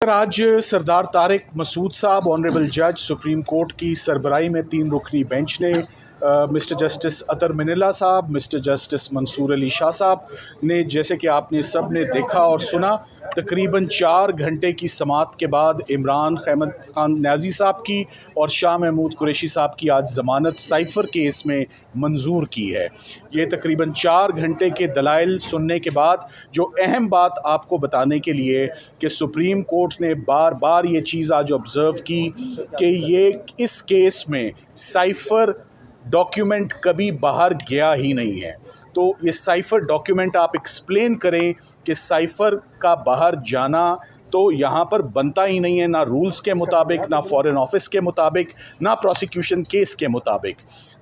आज सरदार तारिक मसूद साहब ऑनरेबल जज सुप्रीम कोर्ट की सरबराही में 3 रुकनी बेंच ने मिस्टर जस्टिस अतर मिनिल्ला साहब, मिस्टर जस्टिस मंसूर अली शाह साहब ने, जैसे कि आपने सब ने देखा और सुना, तकरीबन 4 घंटे की समाअत के बाद इमरान अहमद खान न्याजी साहब की और शाह महमूद कुरैशी साहब की आज ज़मानत साइफ़र केस में मंजूर की है। ये तकरीबन 4 घंटे के दलाइल सुनने के बाद जो अहम बात आपको बताने के लिए कि सुप्रीम कोर्ट ने बार बार ये चीज़ आज ऑब्ज़र्व की कि ये इस केस में साइफ़र डॉक्यूमेंट कभी बाहर गया ही नहीं है। तो ये साइफ़र डॉक्यूमेंट आप एक्सप्लेन करें कि साइफ़र का बाहर जाना तो यहाँ पर बनता ही नहीं है, ना रूल्स के मुताबिक, ना फॉरेन ऑफिस के मुताबिक, ना प्रोसिक्यूशन केस के मुताबिक।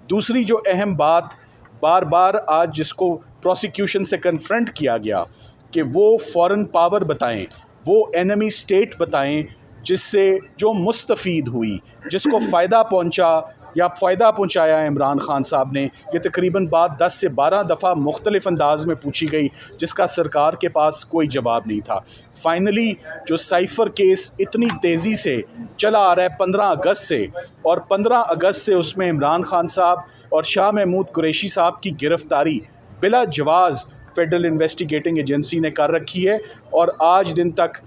दूसरी जो अहम बात बार बार आज जिसको प्रोसिक्यूशन से कन्फ्रंट किया गया कि वो फॉरेन पावर बताएं, वो एनिमी स्टेट बताएं जिससे जो मुस्तफ़ीद हुई, जिसको फ़ायदा पहुंचा या फ़ायदा पहुंचाया इमरान खान साहब ने, ये तकरीबन बात 10 से 12 दफ़ा मुख्तलिफ़ अंदाज में पूछी गई जिसका सरकार के पास कोई जवाब नहीं था। फ़ाइनली जो साइफ़र केस इतनी तेज़ी से चला आ रहा है 15 अगस्त से, और 15 अगस्त से उसमें इमरान खान साहब और शाह महमूद कुरैशी साहब की गिरफ़्तारी बिला जवाज़ फ़ेडरल इन्वेस्टिगेटिंग एजेंसी ने कर रखी है। और आज दिन तक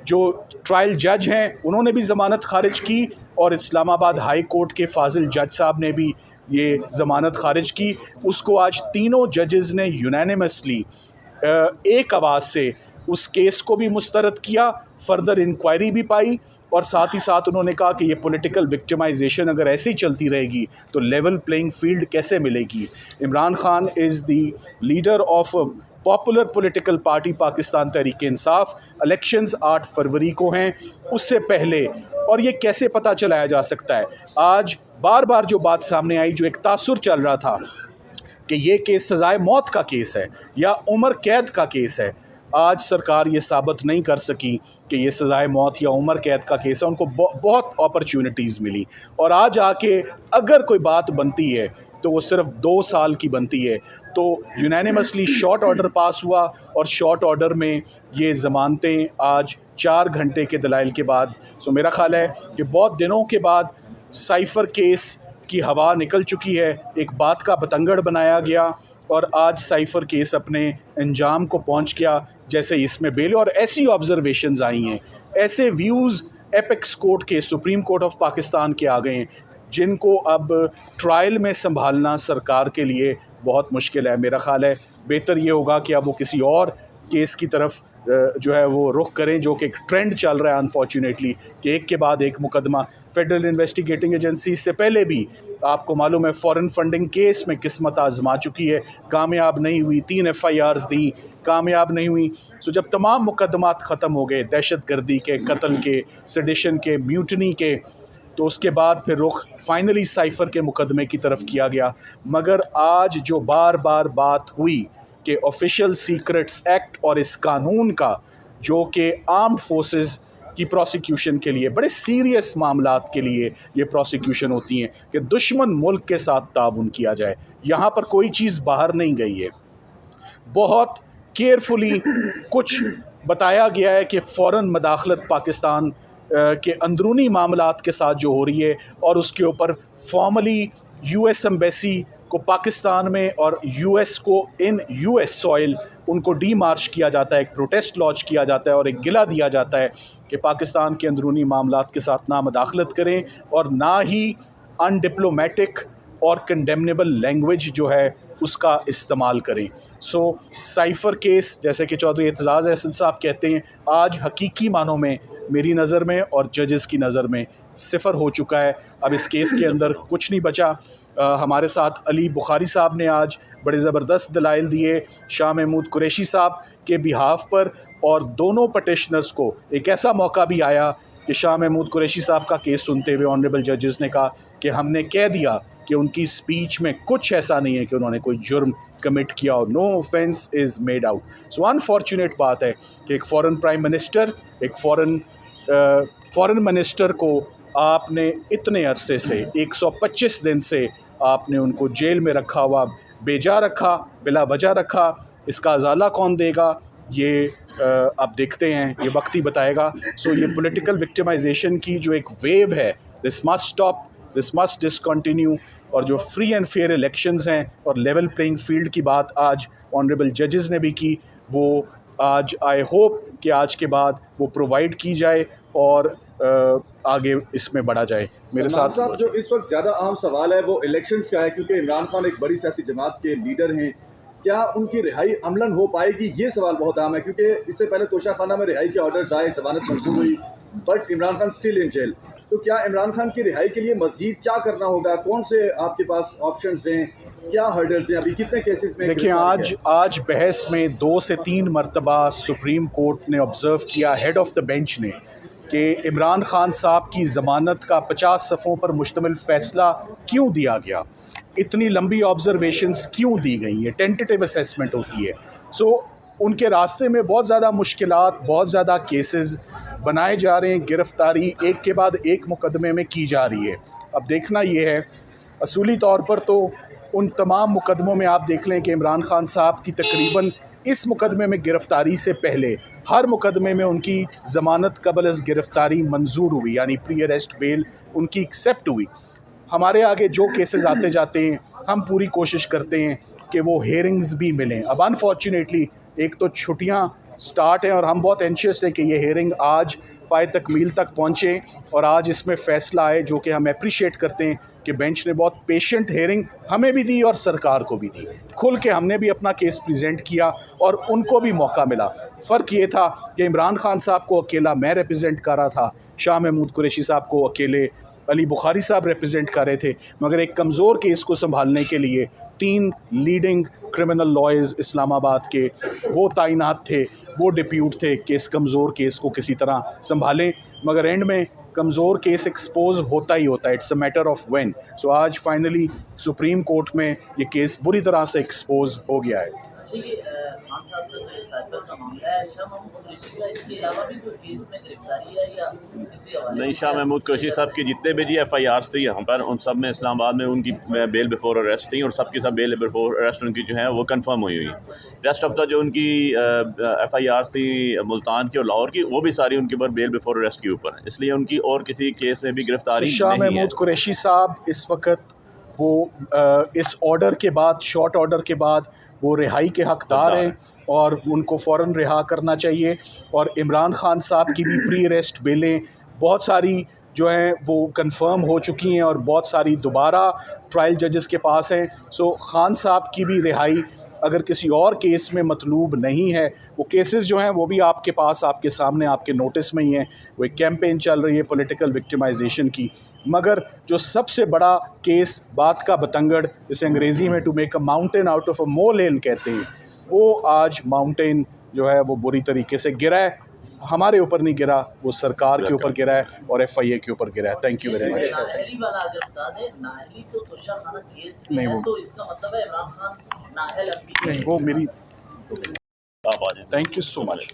जो ट्रायल जज हैं उन्होंने भी ज़मानत खारिज की और इस्लामाबाद हाई कोर्ट के फाजिल जज साहब ने भी ये ज़मानत खारिज की। उसको आज तीनों जजेस ने यूनानिमसली एक आवाज़ से उस केस को भी मुस्तरद किया, फर्दर इंक्वायरी भी पाई, और साथ ही साथ उन्होंने कहा कि ये पॉलिटिकल विक्टिमाइजेशन अगर ऐसे ही चलती रहेगी तो लेवल प्लेइंग फील्ड कैसे मिलेगी। Imran Khan is the leader of popular political party Pakistan Tehreek Insaf. Elections 8 फरवरी को हैं, उससे पहले, और ये कैसे पता चलाया जा सकता है? आज बार बार जो बात सामने आई, जो एक तासुर चल रहा था कि ये केस सज़ाए मौत का केस है या उम्र कैद का केस है, आज सरकार ये साबित नहीं कर सकी कि ये सज़ाए मौत या उम्र कैद का केस है। उनको बहुत अपॉर्चुनिटीज़ मिली, और आज आके अगर कोई बात बनती है तो वो सिर्फ 2 साल की बनती है। तो यूनानिमसली शॉर्ट ऑर्डर पास हुआ, और शॉर्ट ऑर्डर में ये ज़मानतें आज 4 घंटे के दलाइल के बाद। सो मेरा ख़्याल है कि बहुत दिनों के बाद साइफ़र केस की हवा निकल चुकी है, एक बात का बतंगड़ बनाया गया, और आज साइफ़र केस अपने अंजाम को पहुंच गया जैसे इसमें बेल। और ऐसी ऑब्जर्वेशंस आई हैं, ऐसे व्यूज़ एपेक्स कोर्ट के, सुप्रीम कोर्ट ऑफ पाकिस्तान के आ गए हैं, जिनको अब ट्रायल में संभालना सरकार के लिए बहुत मुश्किल है। मेरा ख़्याल है बेहतर ये होगा कि अब वो किसी और केस की तरफ जो है वो रुख करें, जो कि एक ट्रेंड चल रहा है अनफॉर्चुनेटली कि एक के बाद एक मुकदमा। फ़ेडरल इन्वेस्टिगेटिंग एजेंसी से पहले भी आपको मालूम है फ़ॉरेन फंडिंग केस में किस्मत आजमा चुकी है, कामयाब नहीं हुई। 3 FIRs दी, कामयाब नहीं हुई। सो जब तमाम मुकदमात ख़त्म हो गए, दहशत गर्दी के, कत्ल के, सेडिशन के, म्यूटनी के, तो उसके बाद फिर रुख फाइनली साइफ़र के मुकदमे की तरफ किया गया। मगर आज जो बार बार बात हुई कि ऑफिशियल सीक्रेट्स एक्ट और इस कानून का, जो कि आर्म्ड फोर्सेस की प्रोसिक्यूशन के लिए, बड़े सीरियस मामलात के लिए ये प्रोसिक्यूशन होती हैं कि दुश्मन मुल्क के साथ ताउन किया जाए, यहाँ पर कोई चीज़ बाहर नहीं गई है। बहुत केयरफुली कुछ बताया गया है कि फ़ौरन मदाखलत पाकिस्तान के अंदरूनी मामलात के साथ जो हो रही है, और उसके ऊपर फॉर्मली US एम्बेसी को पाकिस्तान में और US को इन US सॉइल उनको डी मार्च किया जाता है, एक प्रोटेस्ट लॉन्च किया जाता है और एक गिला दिया जाता है कि पाकिस्तान के अंदरूनी मामलात के साथ ना मदाखलत करें और ना ही अनडिप्लोमेटिक और कंडेमनेबल लैंग्वेज जो है उसका इस्तेमाल करें। सो साइफ़र केस, जैसे कि चौधरी एतजाज़ अहसन साहब कहते हैं, आज हकीकी मानों में मेरी नज़र में और जजेस की नज़र में सिफर हो चुका है। अब इस केस के अंदर कुछ नहीं बचा। हमारे साथ अली बुखारी साहब ने आज बड़े ज़बरदस्त दलाइल दिए शाह महमूद कुरैशी साहब के बिहाफ पर, और दोनों पटिशनर्स को एक ऐसा मौका भी आया कि शाह महमूद कुरैशी साहब का केस सुनते हुए ऑनरेबल जजेस ने कहा कि हमने कह दिया कि उनकी स्पीच में कुछ ऐसा नहीं है कि उन्होंने कोई जुर्म कमिट किया हो, no offence is made out. So unfortunate बात है कि एक फ़ॉरेन प्राइम मिनिस्टर, एक फ़ॉरेन मिनिस्टर को आपने इतने अरसे से 125 दिन से आपने उनको जेल में रखा हुआ, बेजा रखा, बिला वजह रखा। इसका अजाला कौन देगा? ये अब देखते हैं, ये वक्त ही बताएगा। सो ये पॉलिटिकल विक्टिमाइजेशन की जो एक वेव है, this must stop, this must discontinue. और जो फ्री एंड फेयर इलेक्शंस हैं और लेवल प्लेइंग फील्ड की बात आज ऑनरेबल जजेस ने भी की, वो आज आई होप कि आज के बाद वो प्रोवाइड की जाए और आगे इसमें बढ़ा जाए। मेरे साथ साहब, जो इस वक्त ज़्यादा अहम सवाल है वो इलेक्शंस का है, क्योंकि इमरान खान एक बड़ी सियासी जमात के लीडर हैं। क्या उनकी रिहाई अमलन हो पाएगी, ये सवाल बहुत अहम है, क्योंकि इससे पहले तोशाखाना में रिहाई के ऑर्डर्स आए, जमानत मंजूर हुई, but Imran Khan still in jail. तो क्या इमरान खान की रिहाई के लिए मजीद क्या करना होगा, कौन से आपके पास ऑप्शंस हैं, क्या हर्डल्स हैं, अभी कितने केसेस में? देखिए, आज बहस में 2 से 3 मरतबा सुप्रीम कोर्ट ने ऑब्ज़र्व किया, हेड ऑफ द बेंच ने, कि इमरान खान साहब की ज़मानत का 50 सफ़ों पर मुश्तमिल फ़ैसला क्यों दिया गया, इतनी लंबी ऑब्ज़र्वेशंस क्यों दी गई, ये टेंटेटिव असेसमेंट होती है। सो उनके रास्ते में बहुत ज़्यादा मुश्किलात, बहुत ज़्यादा केसेस बनाए जा रहे हैं, गिरफ़्तारी एक के बाद एक मुकदमे में की जा रही है। अब देखना ये है, असूली तौर पर तो उन तमाम मुकदमों में आप देख लें कि इमरान खान साहब की तकरीबन इस मुकदमे में गिरफ़्तारी से पहले हर मुकदमे में उनकी ज़मानत क़ब्ल अज़ गिरफ़्तारी मंजूर हुई, यानी प्री अरेस्ट बेल उनकी एक्सेप्ट हुई। हमारे आगे जो केसेस आते जाते हैं, हम पूरी कोशिश करते हैं कि वो हेयरिंग्स भी मिलें। अब अनफॉर्चुनेटली एक तो छुट्टियां स्टार्ट हैं और हम बहुत एंशियस हैं कि ये हेयरिंग आज पाए तकमील तक पहुँचे और आज इसमें फ़ैसला आए, जो कि हम अप्रिशिएट करते हैं कि बेंच ने बहुत पेशेंट हेयरिंग हमें भी दी और सरकार को भी दी। खुल के हमने भी अपना केस प्रेजेंट किया और उनको भी मौका मिला। फ़र्क ये था कि इमरान खान साहब को अकेला मैं रिप्रेजेंट कर रहा था, शाह महमूद कुरैशी साहब को अकेले अली बुखारी साहब रिप्रेजेंट कर रहे थे, मगर एक कमज़ोर केस को संभालने के लिए 3 लीडिंग क्रिमिनल लॉयर्स इस्लामाबाद के वो तैनात थे, वो डिप्यूट थे कि इस कमज़ोर केस को किसी तरह संभालें। मगर एंड में कमज़ोर केस एक्सपोज होता ही होता है, it's a matter of when. So आज फाइनली सुप्रीम कोर्ट में ये केस बुरी तरह से एक्सपोज हो गया है। नहीं, शाह महमूद कुरैशी साहब की जितने भी FIRs थी यहाँ पर, उन सब में इस्लामाबाद में उनकी बेल बिफोर अरेस्ट थी और सबकी सब बेल बिफोर अरेस्ट उनकी जो है वो कंफर्म हुई हुई। रेस्ट ऑफ द जो उनकी FIRs थी मुल्तान की और लाहौर की, वो भी सारी उनके ऊपर बेल बिफोर अरेस्ट के ऊपर, इसलिए उनकी और किसी केस में भी गिरफ्तारी नहीं है। शाह महमूद कुरैशी साहब इस वक्त वो इस ऑर्डर के बाद, शॉर्ट ऑर्डर के बाद वो रिहाई के हकदार हैं और उनको फ़ौरन रिहा करना चाहिए। और इमरान खान साहब की भी प्री अरेस्ट बेलें बहुत सारी जो हैं वो कंफर्म हो चुकी हैं और बहुत सारी दोबारा ट्रायल जजेस के पास हैं। सो खान साहब की भी रिहाई अगर किसी और केस में मतलूब नहीं है, वो केसेस जो हैं वो भी आपके पास, आपके सामने, आपके नोटिस में ही हैं। वो एक कैंपेन चल रही है पॉलिटिकल विक्टिमाइजेशन की, मगर जो सबसे बड़ा केस, बात का बतंगड़, जिसे अंग्रेज़ी में to make a mountain out of a molehill कहते हैं, वो आज माउंटेन जो है वो बुरी तरीके से गिरा है। हमारे ऊपर नहीं गिरा, वो सरकार के ऊपर गिरा है और FIA के ऊपर गिरा है। Thank you very much. नहीं, वो मेरी थैंक यू सो मच।